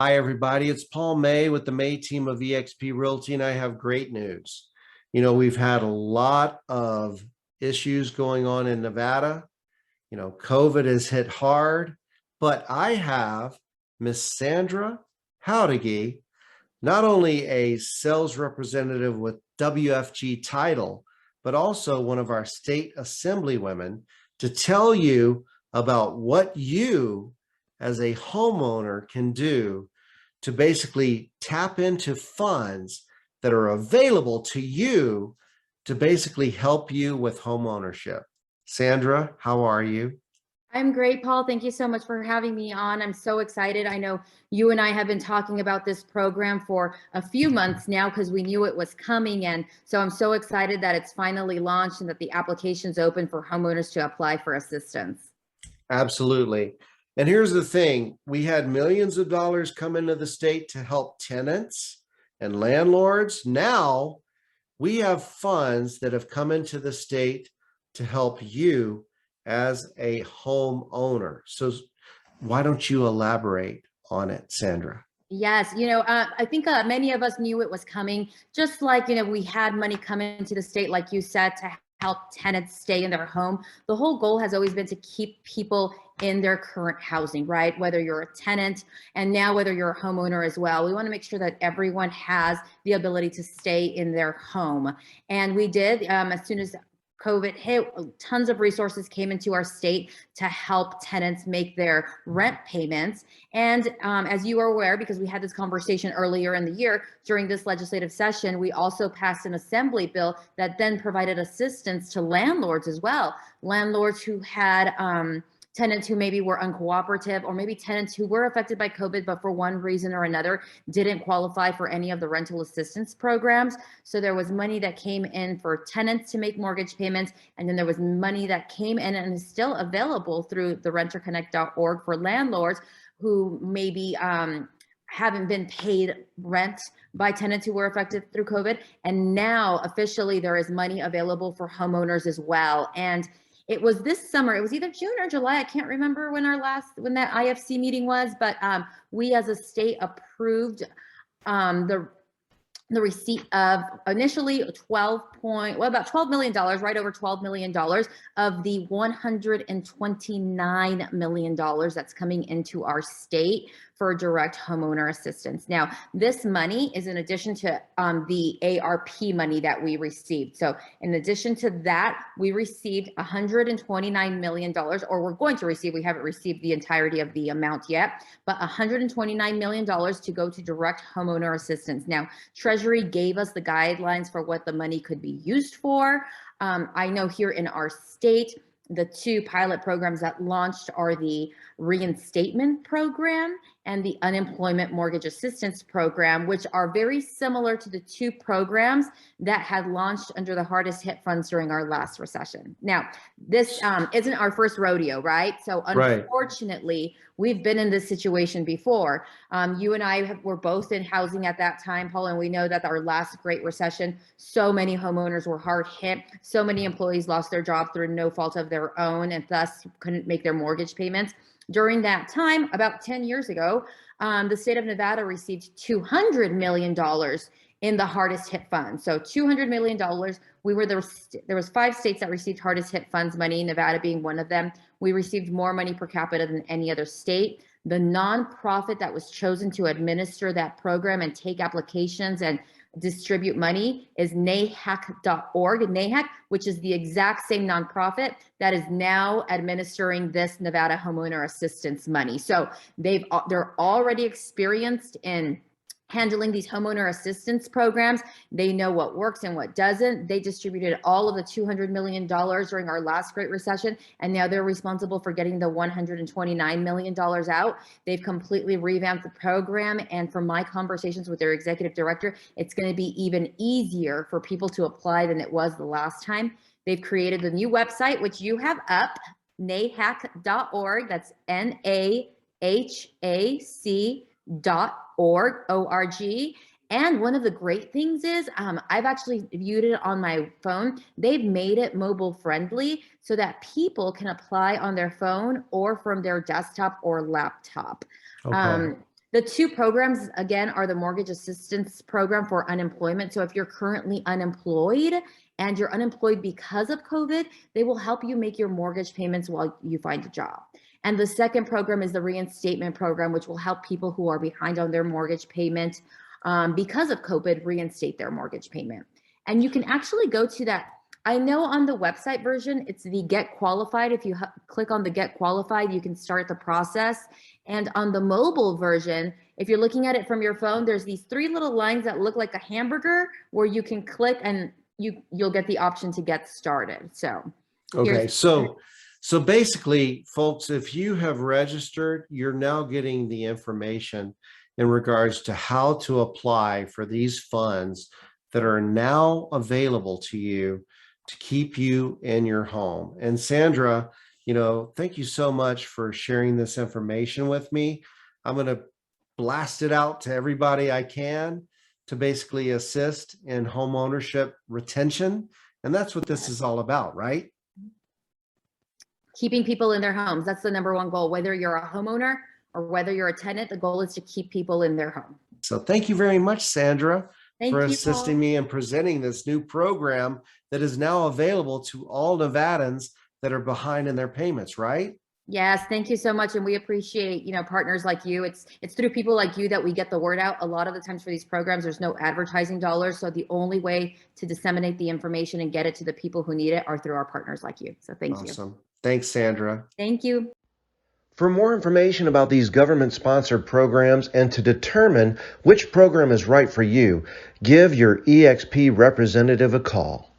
Hi, everybody. It's Paul May with the May team of eXp Realty, and I have great news. We've had a lot of issues going on in Nevada. COVID has hit hard, but I have Miss Sandra Howdigi, not only a sales representative with WFG title, but also one of our state assemblywomen, to tell you about what you as a homeowner can do to basically tap into funds that are available to you to basically help you with home ownership. Sandra, how are you? I'm great, Paul. Thank you so much for having me on. I'm so excited. I know you and I have been talking about this program for a few months now because we knew it was coming. And so I'm so excited that it's finally launched and that the application's open for homeowners to apply for assistance. Absolutely. And here's the thing, we had millions of dollars come into the state to help tenants and landlords. Now we have funds that have come into the state to help you as a homeowner. So why don't you elaborate on it, Sandra? Yes, I think many of us knew it was coming, just like, we had money come into the state, like you said, to help tenants stay in their home. The whole goal has always been to keep people in their current housing, right? Whether you're a tenant and now whether you're a homeowner as well. We want to make sure that everyone has the ability to stay in their home. And we did, as soon as COVID hit, tons of resources came into our state to help tenants make their rent payments. And as you are aware, because we had this conversation earlier in the year, during this legislative session, we also passed an assembly bill that then provided assistance to landlords as well. Landlords who had tenants who maybe were uncooperative, or maybe tenants who were affected by COVID, but for one reason or another didn't qualify for any of the rental assistance programs. So there was money that came in for tenants to make mortgage payments, and then there was money that came in and is still available through the renterconnect.org for landlords who maybe haven't been paid rent by tenants who were affected through COVID. And now officially there is money available for homeowners as well. And it was this summer, it was either June or July, I can't remember when that IFC meeting was, but we as a state approved the receipt of initially about $12 million, right over $12 million of the $129 million that's coming into our state for direct homeowner assistance. Now, this money is in addition to the ARP money that we received. So in addition to that, we received $129 million, or we're going to receive, we haven't received the entirety of the amount yet, but $129 million to go to direct homeowner assistance. Now, Treasury gave us the guidelines for what the money could be used for. I know here in our state, the two pilot programs that launched are the Reinstatement Program and the Unemployment Mortgage Assistance Program, which are very similar to the two programs that had launched under the hardest hit funds during our last recession. Now, this isn't our first rodeo, right? So unfortunately, we've been in this situation before. You and I were both in housing at that time, Paul, and we know that our last great recession, so many homeowners were hard hit. So many employees lost their job through no fault of their own and thus couldn't make their mortgage payments. During that time, about 10 years ago, the state of Nevada received $200 million in the hardest hit funds. So $200 million. There was 5 states that received hardest hit funds money, Nevada being one of them. We received more money per capita than any other state. The nonprofit that was chosen to administer that program and take applications and distribute money is NAHAC.org, NAHAC, which is the exact same nonprofit that is now administering this Nevada homeowner assistance money. So they're already experienced in handling these homeowner assistance programs. They know what works and what doesn't. They distributed all of the $200 million during our last Great Recession, and now they're responsible for getting the $129 million out. They've completely revamped the program, and from my conversations with their executive director, it's going to be even easier for people to apply than it was the last time. They've created the new website, which you have up, nahac.org. That's NAHAC.org. And one of the great things is I've actually viewed it on my phone. They've made it mobile friendly so that people can apply on their phone or from their desktop or laptop. Okay. The two programs, again, are the mortgage assistance program for unemployment. So if you're currently unemployed and you're unemployed because of COVID, they will help you make your mortgage payments while you find a job. And the second program is the Reinstatement Program, which will help people who are behind on their mortgage payment because of COVID reinstate their mortgage payment. And you can actually go to that. I know on the website version, it's the Get Qualified. If you click on the Get Qualified, you can start the process. And on the mobile version, if you're looking at it from your phone, there's these three little lines that look like a hamburger where you can click and you'll get the option to get started. So, okay. So basically, folks, if you have registered, you're now getting the information in regards to how to apply for these funds that are now available to you to keep you in your home. And Sandra, thank you so much for sharing this information with me. I'm going to blast it out to everybody I can to basically assist in home ownership retention. And that's what this is all about, right? Keeping people in their homes. That's the number one goal. Whether you're a homeowner or whether you're a tenant, the goal is to keep people in their home. So thank you very much, Sandra, for assisting Paul. me in presenting this new program that is now available to all Nevadans that are behind in their payments, right? Yes, thank you so much. And we appreciate, partners like you. It's through people like you that we get the word out. A lot of the times for these programs, there's no advertising dollars. So the only way to disseminate the information and get it to the people who need it are through our partners like you. So thank you. Awesome. Thanks, Sandra. Thank you. For more information about these government-sponsored programs and to determine which program is right for you, give your eXp representative a call.